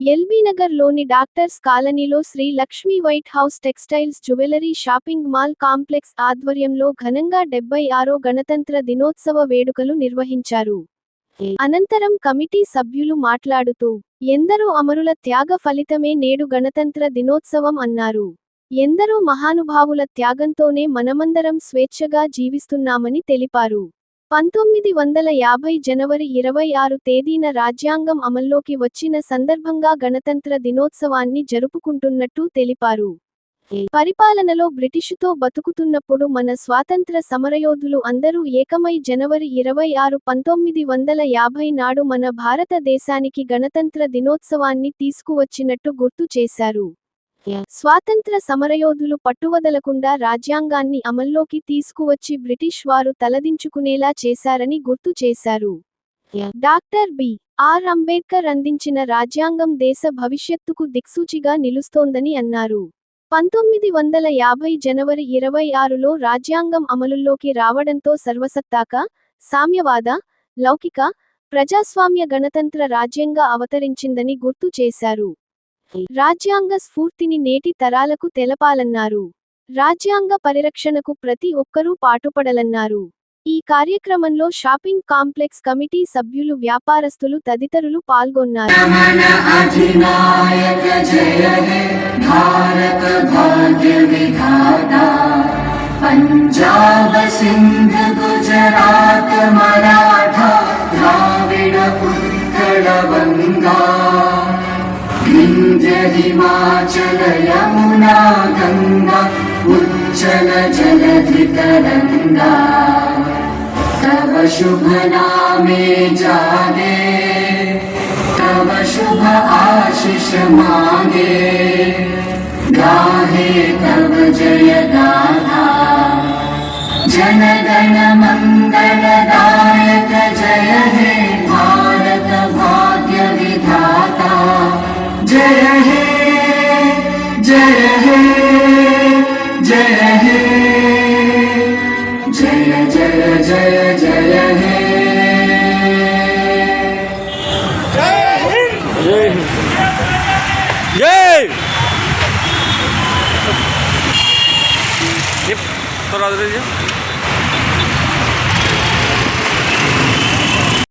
ఎల్బీనగర్లోని doctors కాలనీలో Shri Lakshmi white house textiles jewellery shopping mall complex ఆధ్వర్యంలో ఘనంగా 76వ గణతంత్ర దినోత్సవ వేడుకలు నిర్వహించారు. అనంతరం కమిటీ సభ్యులు మాట్లాడుతూ, ఎందరో అమరుల త్యాగ ఫలితమే నేడు గణతంత్ర దినోత్సవం అన్నారు. ఎందరో మహానుభావుల త్యాగంతోనే మనమందరం స్వేచ్ఛగా జీవిస్తున్నామని తెలిపారు. 1950 జనవరి 26 తేదీన రాజ్యాంగం అమల్లోకి వచ్చిన సందర్భంగా గణతంత్ర దినోత్సవాన్ని జరుపుకుంటున్నట్టు తెలిపారు. పరిపాలనలో బ్రిటిషుతో బతుకుతున్నప్పుడు మన స్వాతంత్ర సమరయోధులు అందరూ ఏకమై జనవరి 26, 1950 నాడు మన భారతదేశానికి గణతంత్ర దినోత్సవాన్ని తీసుకువచ్చినట్టు గుర్తు చేశారు. స్వాతంత్ర సమరయోధులు పట్టువదలకుండా రాజ్యాంగాన్ని అమల్లోకి తీసుకువచ్చి బ్రిటిష్ వారు తలదించుకునేలా చేశారని గుర్తు చేశారు. Doctor B.R.. అంబేద్కర్ అందించిన రాజ్యాంగం దేశ భవిష్యత్తుకు దిక్సూచిగా నిలుస్తోందని అన్నారు. 1950 జనవరి 26లో రాజ్యాంగం అమలులోకి రావడంతో సర్వసత్తాక, సామ్యవాద, లౌకిక, ప్రజాస్వామ్య గణతంత్ర రాజ్యంగా అవతరించిందని గుర్తు చేశారు. రాజ్యాంగ స్ఫూర్తిని నేటి తరాలకు తెలపాలన్నారు. రాజ్యాంగ పరిరక్షణకు ప్రతి ఒక్కరూ పాటుపడాలన్నారు. ఈ కార్యక్రమంలో షాపింగ్ కాంప్లెక్స్ కమిటీ సభ్యులు, వ్యాపారస్తులు తదితరులు పాల్గొన్నారు. పంజాబ్ సింధ్ గుజరాత్ మరాఠా ద్రావిడ ఉత్కళ వంగా వింధ్య హిమాచల యమునా గంగా ఉజ్జల జలధి तरंगा तव शुभ नामे जागे तव शुभ आशीष मांगे गाहे तव जय गाथा जन गण मंगल दायक जय हे भारत भाग्य विधाता जय हे जय हे जय हे जय जय जय जय हे जय हिंद जय हिंद जय थोड़ा